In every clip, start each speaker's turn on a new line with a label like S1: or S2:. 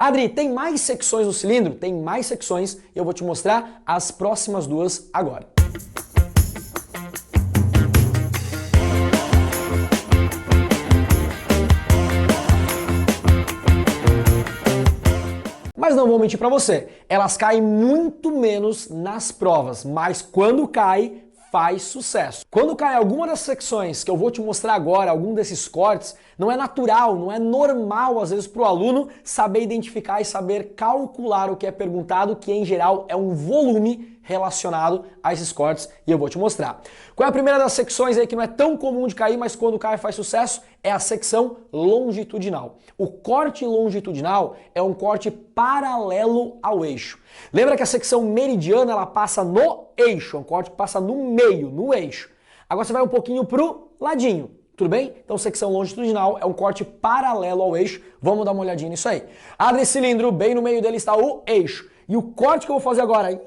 S1: Adri, tem mais secções no cilindro? Tem mais secções e eu vou te mostrar as próximas duas agora. Mas não vou mentir para você, elas caem muito menos nas provas, mas quando cai, faz sucesso. Quando cai alguma das secções que eu vou te mostrar agora, algum desses cortes, não é natural, não é normal às vezes para o aluno saber identificar e saber calcular o que é perguntado, que em geral é um volume relacionado a esses cortes e eu vou te mostrar. Qual é a primeira das secções aí que não é tão comum de cair, mas quando cai faz sucesso? É a secção longitudinal. O corte longitudinal é um corte paralelo ao eixo. Lembra que a secção meridiana ela passa no eixo, é um corte que passa no meio, no eixo. Agora você vai um pouquinho pro ladinho, tudo bem? Então secção longitudinal é um corte paralelo ao eixo. Vamos dar uma olhadinha nisso aí. Abre esse cilindro, bem no meio dele está o eixo. E o corte que eu vou fazer agora,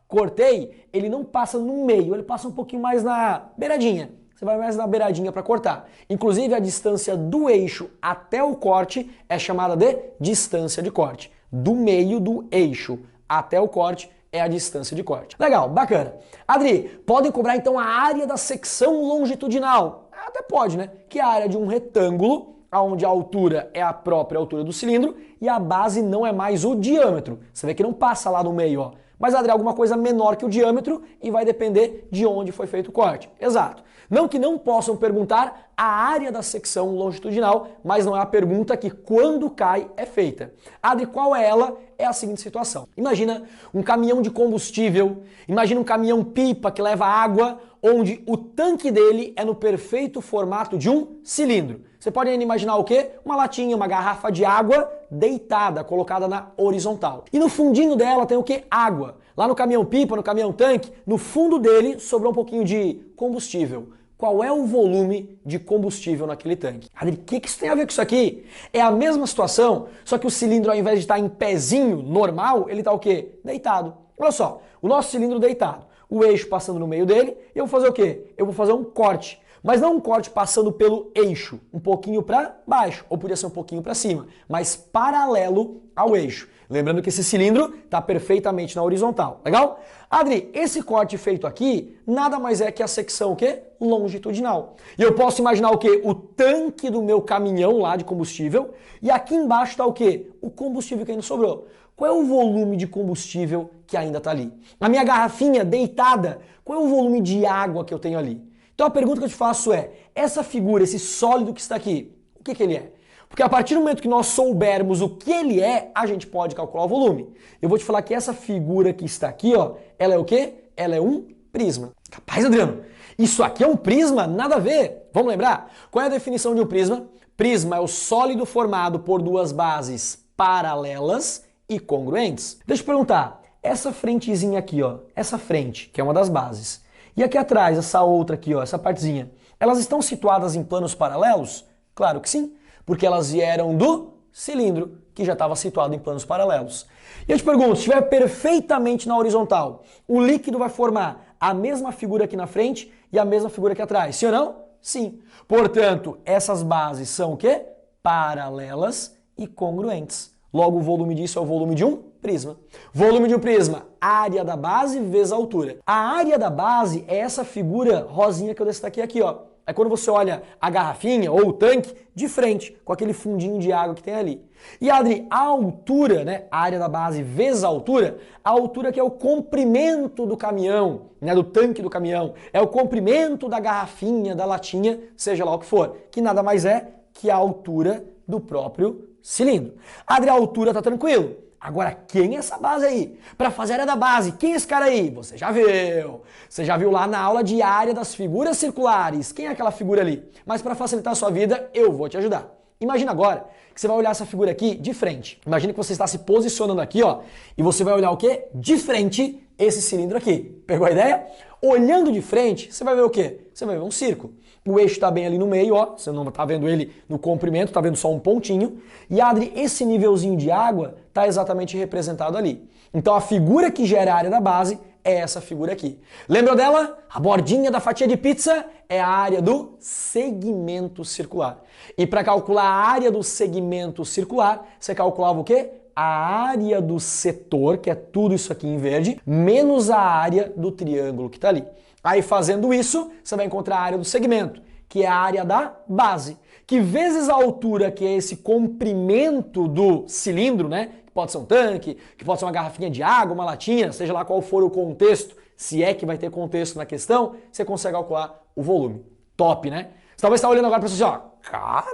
S1: cortei, ele não passa no meio, ele passa um pouquinho mais na beiradinha. Você vai mais na beiradinha para cortar. Inclusive a distância do eixo até o corte é chamada de distância de corte. Do meio do eixo até o corte é a distância de corte. Legal, bacana. Adri, podem cobrar então a área da secção longitudinal? Até pode, né? Que é a área de um retângulo, onde a altura é a própria altura do cilindro e a base não é mais o diâmetro. Você vê que não passa lá no meio, ó. Mas, Adri, alguma coisa menor que o diâmetro e vai depender de onde foi feito o corte. Exato. Não que não possam perguntar a área da secção longitudinal, mas não é a pergunta que quando cai é feita. Adri, qual é ela? É a seguinte situação. Imagina um caminhão de combustível, imagina um caminhão-pipa que leva água, onde o tanque dele é no perfeito formato de um cilindro. Você pode ainda imaginar o quê? Uma latinha, uma garrafa de água deitada, colocada na horizontal. E no fundinho dela tem o quê? Água. Lá no caminhão-pipa, no caminhão-tanque, no fundo dele sobrou um pouquinho de combustível. Qual é o volume de combustível naquele tanque? Adri, o que isso tem a ver com isso aqui? É a mesma situação, só que o cilindro, ao invés de estar em pezinho normal, ele está o quê? Deitado. Olha só, o nosso cilindro deitado, o eixo passando no meio dele, e eu vou fazer o quê? Eu vou fazer um corte. Mas não um corte passando pelo eixo, um pouquinho para baixo, ou podia ser um pouquinho para cima, mas paralelo ao eixo. Lembrando que esse cilindro está perfeitamente na horizontal, legal? Adri, esse corte feito aqui nada mais é que a secção o quê? Longitudinal. E eu posso imaginar o quê? O tanque do meu caminhão lá de combustível e aqui embaixo está o quê? O combustível que ainda sobrou. Qual é o volume de combustível que ainda está ali? A minha garrafinha deitada, qual é o volume de água que eu tenho ali? Então a pergunta que eu te faço é, essa figura, esse sólido que está aqui, o que ele é? Porque a partir do momento que nós soubermos o que ele é, a gente pode calcular o volume. Eu vou te falar que essa figura que está aqui, ó, ela é o quê? Ela é um prisma. Capaz, Adriano? Isso aqui é um prisma? Nada a ver. Vamos lembrar? Qual é a definição de um prisma? Prisma é o sólido formado por duas bases paralelas e congruentes. Deixa eu perguntar, essa frentezinha aqui, ó, essa frente, que é uma das bases, e aqui atrás, essa outra aqui, ó, essa partezinha, elas estão situadas em planos paralelos? Claro que sim, porque elas vieram do cilindro, que já estava situado em planos paralelos. E eu te pergunto, se estiver perfeitamente na horizontal, o líquido vai formar a mesma figura aqui na frente e a mesma figura aqui atrás, sim ou não? Sim. Portanto, essas bases são o quê? Paralelas e congruentes. Logo, o volume disso é o volume de um prisma. Volume de um prisma, área da base vezes a altura. A área da base é essa figura rosinha que eu destaquei aqui, ó. É quando você olha a garrafinha ou o tanque de frente, com aquele fundinho de água que tem ali. E Adri, a altura, né, a área da base vezes a altura que é o comprimento do caminhão, né, do tanque do caminhão, é o comprimento da garrafinha, da latinha, seja lá o que for, que nada mais é que a altura do próprio cilindro. Adri, a altura tá tranquilo. Agora, quem é essa base aí? Para fazer a área da base, quem é esse cara aí? Você já viu. Você já viu lá na aula de área das figuras circulares. Quem é aquela figura ali? Mas para facilitar a sua vida, eu vou te ajudar. Imagina agora que você vai olhar essa figura aqui de frente. Imagina que você está se posicionando aqui, ó, e você vai olhar o quê? De frente esse cilindro aqui. Pegou a ideia? Olhando de frente, você vai ver o quê? Você vai ver um círculo. O eixo está bem ali no meio, ó, você não está vendo ele no comprimento, está vendo só um pontinho. E Adri, esse nívelzinho de água está exatamente representado ali. Então a figura que gera a área da base é essa figura aqui. Lembra dela? A bordinha da fatia de pizza é a área do segmento circular. E para calcular a área do segmento circular, você calculava o quê? a área do setor, que é tudo isso aqui em verde, menos a área do triângulo que está ali. Aí fazendo isso, você vai encontrar a área do segmento, que é a área da base, que vezes a altura, que é esse comprimento do cilindro, né? Que pode ser um tanque, que pode ser uma garrafinha de água, uma latinha, seja lá qual for o contexto, se é que vai ter contexto na questão, você consegue calcular o volume. Top, né? Você talvez está olhando agora para você assim, ó, caraca,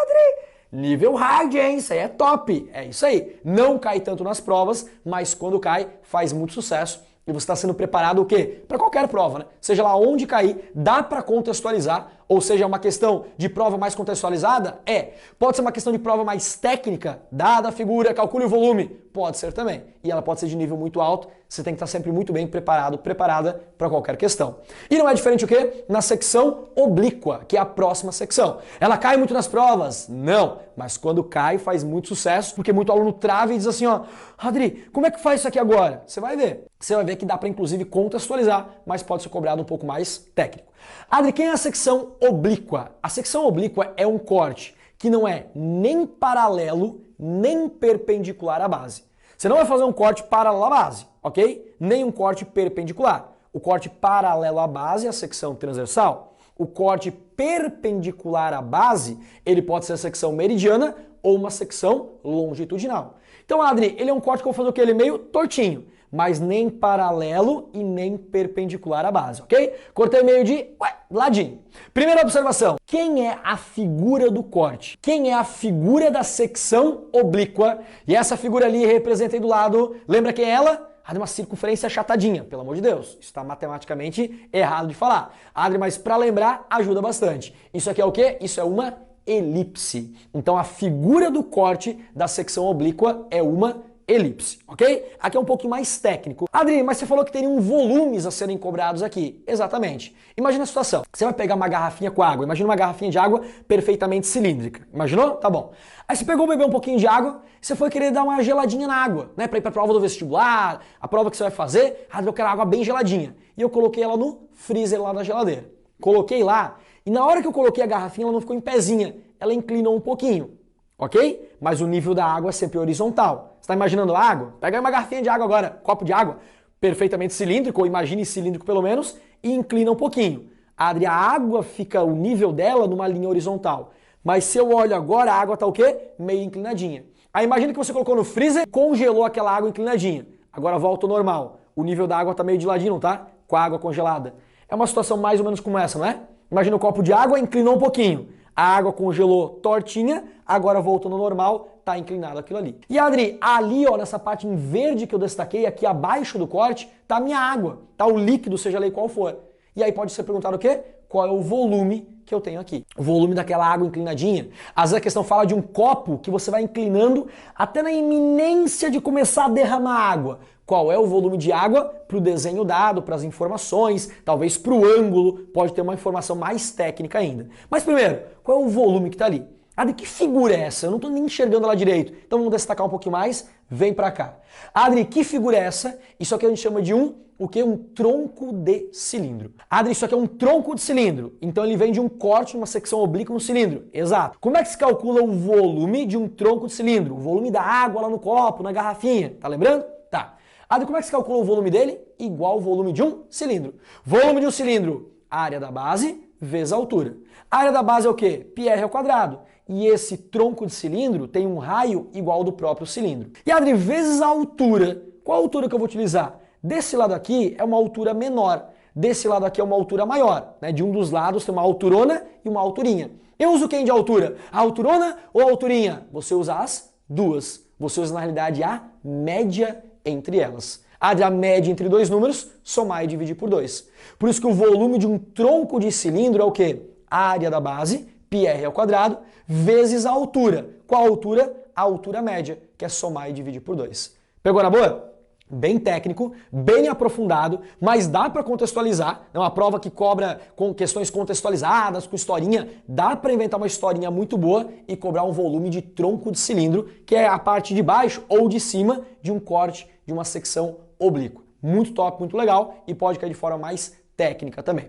S1: Adri, nível hard, hein? Isso aí é top. É isso aí. Não cai tanto nas provas, mas quando cai, faz muito sucesso. E você está sendo preparado o quê? Para qualquer prova, né? Seja lá onde cair, dá para contextualizar, ou seja, uma questão de prova mais contextualizada? É. Pode ser uma questão de prova mais técnica, dada a figura, calcule o volume? Pode ser também. E ela pode ser de nível muito alto, você tem que estar sempre muito bem preparado, preparada para qualquer questão. E não é diferente o quê? Na secção oblíqua, que é a próxima secção. Ela cai muito nas provas? Não. Mas quando cai, faz muito sucesso, porque muito aluno trava e diz assim, ó, Adri, como é que faz isso aqui agora? Você vai ver. Você vai ver que dá para inclusive contextualizar, mas pode ser cobrado um pouco mais técnico. Adri, quem é a secção oblíqua? A secção oblíqua é um corte que não é nem paralelo, nem perpendicular à base. Você não vai fazer um corte paralelo à base, ok? Nem um corte perpendicular. O corte paralelo à base é a secção transversal. O corte perpendicular à base, ele pode ser a secção meridiana ou uma secção longitudinal. Então, Adri, ele é um corte que eu vou fazer o quê? Ele é meio tortinho, mas nem paralelo e nem perpendicular à base, ok? Cortei meio de ladinho. Primeira observação, quem é a figura do corte? Quem é a figura da secção oblíqua? E essa figura ali representa aí do lado, lembra quem é ela? Adri, uma circunferência achatadinha, pelo amor de Deus. Isso está matematicamente errado de falar. Adri, mas para lembrar, ajuda bastante. Isso aqui é o quê? Isso é uma elipse. Então a figura do corte da secção oblíqua é uma elipse, ok? Aqui é um pouquinho mais técnico. Adri, mas você falou que teriam volumes a serem cobrados aqui. Exatamente. Imagina a situação. Você vai pegar uma garrafinha com água. Imagina uma garrafinha de água perfeitamente cilíndrica. Imaginou? Tá bom. Aí você pegou, bebeu um pouquinho de água, você foi querer dar uma geladinha na água, né? Pra ir pra prova do vestibular, a prova que você vai fazer. Adri, eu quero água bem geladinha. E eu coloquei ela no freezer lá da geladeira. Coloquei lá, e na hora que eu coloquei a garrafinha, ela não ficou em pezinha. Ela inclinou um pouquinho. Ok? Mas o nível da água é sempre horizontal. Você está imaginando água? Pega aí uma garrafinha de água agora, copo de água, perfeitamente cilíndrico, ou imagine cilíndrico pelo menos, e inclina um pouquinho. Adri, a água fica, o nível dela numa linha horizontal. Mas se eu olho agora, a água está o quê? Meio inclinadinha. Aí imagina que você colocou no freezer, congelou aquela água inclinadinha. Agora volta ao normal. O nível da água está meio de ladinho, não tá? Com a água congelada. É uma situação mais ou menos como essa, não é? Imagina o copo de água, inclinou um pouquinho. A água congelou tortinha, agora voltou no normal, tá inclinado aquilo ali. E Adri, ali ó, nessa parte em verde que eu destaquei, aqui abaixo do corte, tá a minha água, tá o líquido, seja lá qual for. E aí pode ser perguntado o quê? Qual é o volume que eu tenho aqui? O volume daquela água inclinadinha. Às vezes a questão fala de um copo que você vai inclinando até na iminência de começar a derramar água. Qual é o volume de água para o desenho dado, para as informações, talvez para o ângulo, pode ter uma informação mais técnica ainda. Mas primeiro, qual é o volume que está ali? Adri, que figura é essa? Eu não estou nem enxergando ela direito. Então vamos destacar um pouquinho mais, vem para cá. Adri, que figura é essa? Isso aqui a gente chama de o quê? Um tronco de cilindro. Adri, isso aqui é um tronco de cilindro. Então ele vem de um corte, uma secção oblíqua no cilindro. Exato. Como é que se calcula o volume de um tronco de cilindro? O volume da água lá no copo, na garrafinha. Tá lembrando? Tá. Adri, como é que se calcula o volume dele? Igual ao volume de um cilindro. Volume de um cilindro, área da base vezes a altura. A área da base é o quê? πr ao quadrado. E esse tronco de cilindro tem um raio igual ao do próprio cilindro. E Adri, vezes a altura. Qual a altura que eu vou utilizar? Desse lado aqui é uma altura menor. Desse lado aqui é uma altura maior. Né? De um dos lados tem uma alturona e uma alturinha. Eu uso quem de altura? A alturona ou a alturinha? Você usa as duas. Você usa na realidade a média entre elas. A média entre dois números, somar e dividir por 2. Por isso que o volume de um tronco de cilindro é o quê? A área da base, πr ao quadrado, vezes a altura. Qual a altura? A altura média, que é somar e dividir por 2. Pegou na boa? Bem técnico, bem aprofundado, mas dá para contextualizar. É uma prova que cobra com questões contextualizadas, com historinha. Dá para inventar uma historinha muito boa e cobrar um volume de tronco de cilindro, que é a parte de baixo ou de cima de um corte de uma secção oblíqua. Muito top, muito legal e pode cair de forma mais técnica também.